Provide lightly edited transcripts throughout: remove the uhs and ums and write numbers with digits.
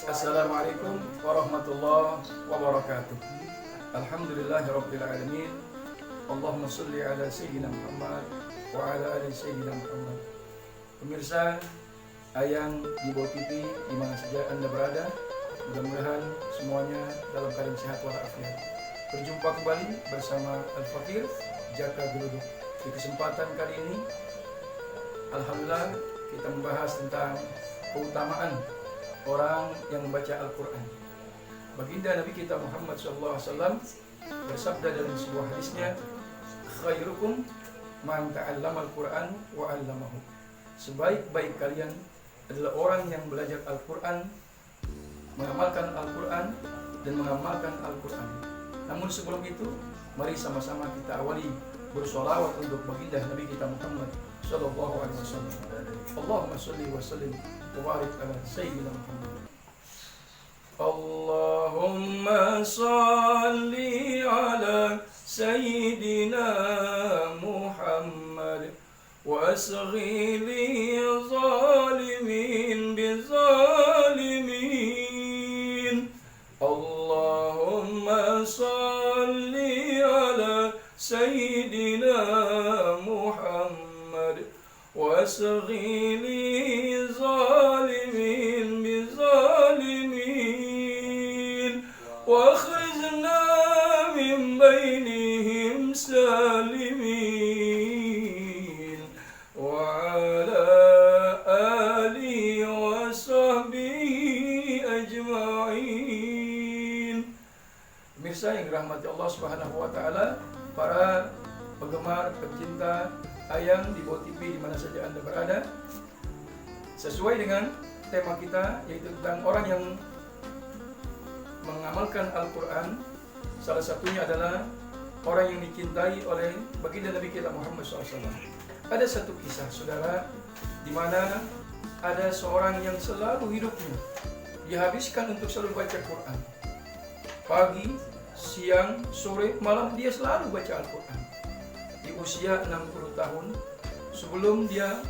Assalamualaikum warahmatullahi wabarakatuh. Alhamdulillahirabbil alamin. Allahumma shalli ala sayyidina Muhammad wa ala ali sayyidina Muhammad. Pemirsa Ayang Ibo TV di mana saja Anda berada, mudah-mudahan semuanya dalam keadaan sehat walafiat. Berjumpa kembali bersama Al-Fakir Jaka Geluduk. Di kesempatan kali ini alhamdulillah kita membahas tentang keutamaan orang yang membaca Al-Quran. Baginda Nabi kita Muhammad SAW bersabda dalam sebuah hadisnya, khairukum man ta'allama Al-Quran wa 'allamahu. Sebaik-baik kalian adalah orang yang belajar Al-Quran, mengamalkan Al-Quran dan mengamalkan Al-Quran. Namun sebelum itu, mari sama-sama kita awali bersolawat untuk baginda Nabi kita Muhammad sallallahu alaihi wasallam. Allahumma shalli wa sallim wa barik ala sayyidina Muhammad. Allahumma shalli ala sayyidina Muhammad wa asghi li zalimin bizalimin. Allahumma shalli ala sayyidina Muhammad wasghi li zalimin bizalimin wa akhrijna min bainihim salimin wa ala alihi wa sahbihi ajma'in. Pemirsa yang dirahmati Allah Subhanahu wa taala, para penggemar, pecinta Ayang di Ibo TV di mana saja Anda berada, sesuai dengan tema kita yaitu tentang orang yang mengamalkan Al-Quran. Salah satunya adalah orang yang dicintai oleh baginda Nabi kita Muhammad SAW. Ada satu kisah, saudara, di mana ada seorang yang selalu hidupnya dihabiskan untuk selalu baca Quran. Pagi, siang, sore, malam dia selalu baca Al-Quran. Di usia 60 tahun sebelum dia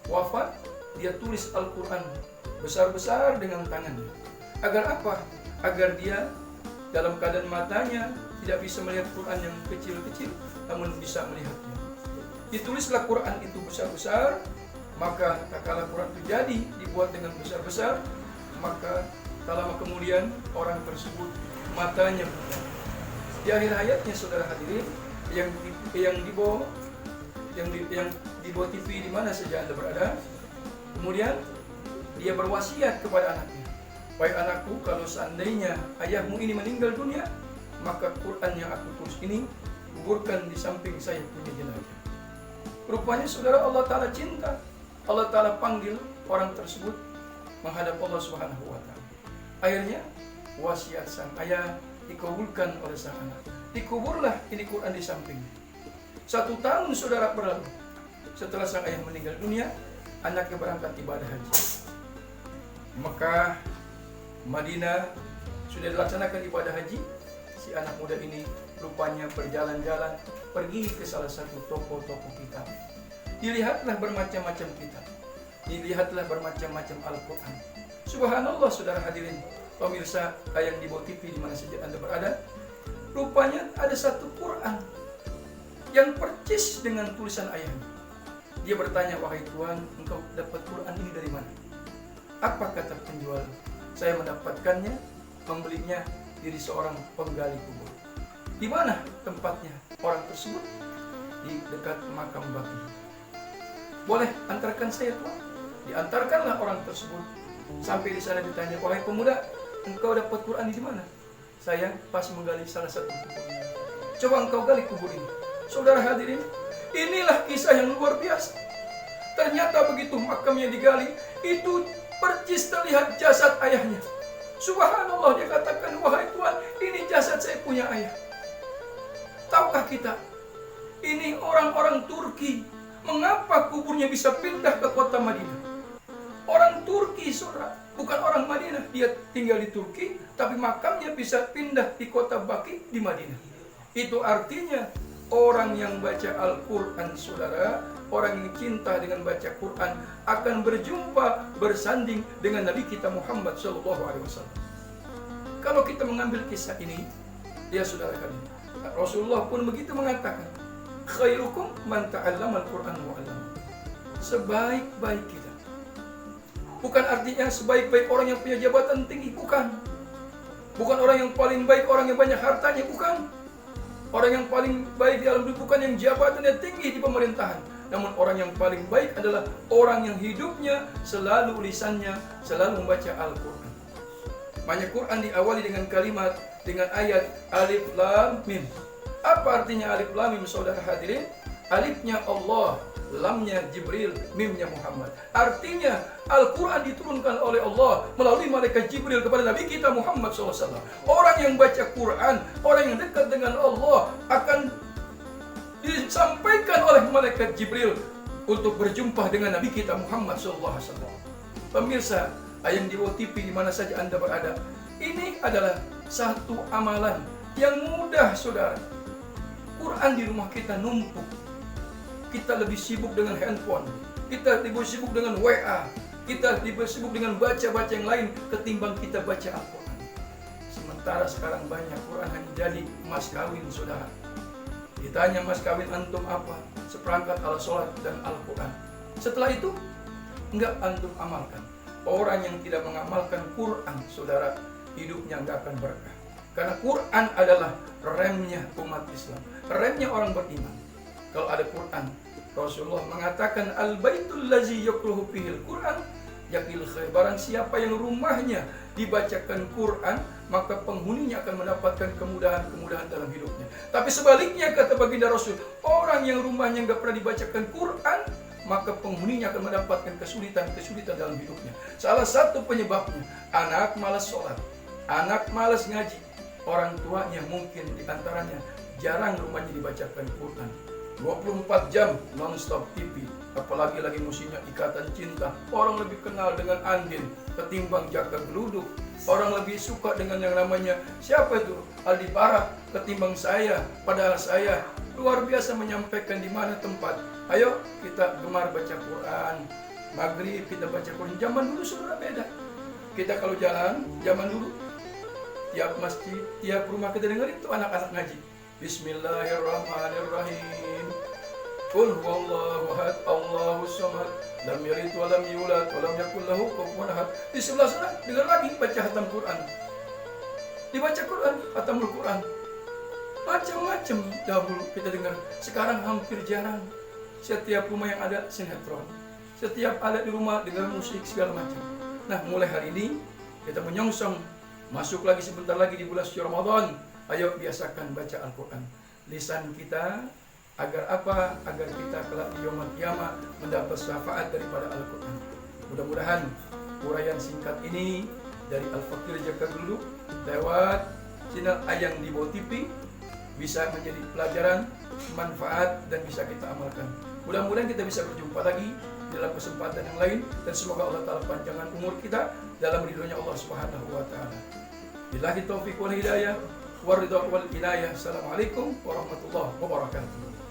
wafat, dia tulis Al-Quran besar-besar dengan tangannya. Agar apa? Agar dia dalam keadaan matanya tidak bisa melihat Quran yang kecil-kecil, namun bisa melihatnya. Ditulislah Quran itu besar-besar, maka tatkala Quran itu jadi dibuat dengan besar-besar, maka tak lama kemudian orang tersebut matanya buta. Di akhir hayatnya, saudara hadirin yang di bawah TV di mana saja Anda berada, kemudian dia berwasiat kepada anaknya, "Wahai anakku, kalau seandainya ayahmu ini meninggal dunia, maka Quran yang aku tulis ini kuburkan di samping saya punya jenazah." Rupanya saudara, Allah Ta'ala cinta. Allah Ta'ala panggil orang tersebut menghadap Allah Subhanahu wa Ta'ala. Akhirnya wasiat sang ayah dikabulkan oleh sang anak. Dikuburlah ini Quran di sampingnya. 1 tahun saudara berlalu. Setelah sang ayah meninggal dunia, anaknya berangkat ibadah haji. Mekah, Madinah sudah dilaksanakan ibadah haji. Si anak muda ini rupanya berjalan-jalan pergi ke salah satu toko-toko kitab. Dilihatlah bermacam-macam kitab. Dilihatlah bermacam-macam Al-Quran. Subhanallah, saudara hadirin, pemirsa Ayang di Ibo TV di mana saja Anda berada, rupanya ada satu Quran yang persis dengan tulisan ayahnya. Dia bertanya, "Wahai Tuhan, engkau dapat Quran ini dari mana?" Apa kata penjual? "Saya mendapatkannya, membelinya dari seorang penggali kubur." Di mana tempatnya orang tersebut? Di dekat makam Baqi. "Boleh antarkan saya, Tuhan?" Diantarkanlah orang tersebut. Sampai di sana ditanya, "Wahai pemuda, engkau dapat Quran di mana?" "Saya pas menggali salah satu kubur." "Coba engkau gali kubur ini." Saudara hadirin, inilah kisah yang luar biasa. Ternyata begitu makamnya digali, itu percis terlihat jasad ayahnya. Subhanallah, dia katakan, "Wahai Tuhan, ini jasad saya punya ayah." Tahukah kita, ini orang-orang Turki, mengapa kuburnya bisa pindah ke kota Madinah? Orang Turki, saudara, bukan orang Madinah. Dia tinggal di Turki, tapi makamnya bisa pindah di kota Baqi di Madinah. Itu artinya orang yang baca Al-Quran, saudara, orang yang cinta dengan baca Quran akan berjumpa bersanding dengan Nabi kita Muhammad SAW. Kalau kita mengambil kisah ini, ya saudara kalian, Rasulullah pun begitu mengatakan, khairukum man ta'allama al-Quran wa 'allama. Sebaik-baik kita, bukan artinya sebaik-baik orang yang punya jabatan tinggi, bukan. Bukan orang yang paling baik, orang yang banyak hartanya, bukan. Orang yang paling baik di alam dunia bukan yang jabatannya tinggi di pemerintahan. Namun orang yang paling baik adalah orang yang hidupnya selalu lisannya selalu membaca Al-Quran. Banyak Quran diawali dengan kalimat, dengan ayat Alif Lam Mim. Apa artinya Alif Lam Mim, saudara hadirin? Alifnya Allah, lamnya Jibril, mimnya Muhammad. Artinya Al-Quran diturunkan oleh Allah melalui malaikat Jibril kepada Nabi kita Muhammad SAW. Orang yang baca Quran, orang yang dekat dengan Allah akan disampaikan oleh malaikat Jibril untuk berjumpa dengan Nabi kita Muhammad SAW. Pemirsa yang di OTP di mana saja Anda berada, ini adalah satu amalan yang mudah, saudara. Quran di rumah kita numpuk. Kita lebih sibuk dengan handphone, kita lebih sibuk dengan WA, kita lebih sibuk dengan baca-baca yang lain ketimbang kita baca Al-Quran. Sementara sekarang banyak Quran hanya jadi mas kawin, saudara. Ditanya mas kawin antum apa? Seperangkat alat sholat dan Al-Quran. Setelah itu, enggak antum amalkan. Orang yang tidak mengamalkan Quran, saudara, hidupnya enggak akan berkah. Karena Quran adalah remnya umat Islam, remnya orang beriman. Kalau ada Quran, Rasulullah mengatakan al-baitul lazi yaqruhu fihil Quran yakil khair. Barang siapa yang rumahnya dibacakan Quran, maka penghuninya akan mendapatkan kemudahan-kemudahan dalam hidupnya. Tapi sebaliknya, kata baginda Rasul, orang yang rumahnya enggak pernah dibacakan Quran, maka penghuninya akan mendapatkan kesulitan dalam hidupnya. Salah satu penyebabnya, anak malas sholat, anak malas ngaji, orang tuanya mungkin diantaranya jarang rumahnya dibacakan Quran. 24 jam non-stop TV, apalagi lagi musimnya Ikatan Cinta. Orang lebih kenal dengan Andin ketimbang Jaka Geluduk. Orang lebih suka dengan yang namanya siapa itu, Aldi Barat ketimbang saya. Padahal saya luar biasa menyampaikan di mana tempat. Ayo kita gemar baca Quran. Maghrib kita baca Quran. Zaman dulu sudah beda. Kita kalau jalan, zaman dulu tiap masjid, tiap rumah kita dengar itu anak-anak ngaji. Bismillahirrahmanirrahim. Qul huwallahu ahad, Allahus samad, lam yalid wa lam yulad wa lam yakul lahu kufuwan ahad. Di sebelah sana dengar lagi baca khatam Quran. Dibaca Quran, khatamul Quran. Macam-macam dahulu kita dengar. Sekarang hampir jarang. Setiap rumah yang ada sinetron. Setiap ada di rumah dengar musik segala macam. Nah, mulai hari ini kita menyongsong masuk lagi sebentar lagi di bulan suci Ramadan. Ayo biasakan baca Al-Quran. Lisan kita agar apa? Agar kita kelak di yaumul qiyamah mendapat syafaat daripada Al-Quran. Mudah-mudahan uraian singkat ini dari Al-Fakir Jaka Geluduk lewat channel Ayang di bawah TV bisa menjadi pelajaran, manfaat, dan bisa kita amalkan. Mudah-mudahan kita bisa berjumpa lagi dalam kesempatan yang lain, dan semoga Allah Ta'ala panjangkan umur kita dalam ridhonya Allah Subhanahu wa Ta'ala. Billahi taufiq wal hidayah, waridha wal inayah. Assalamualaikum warahmatullahi wabarakatuh.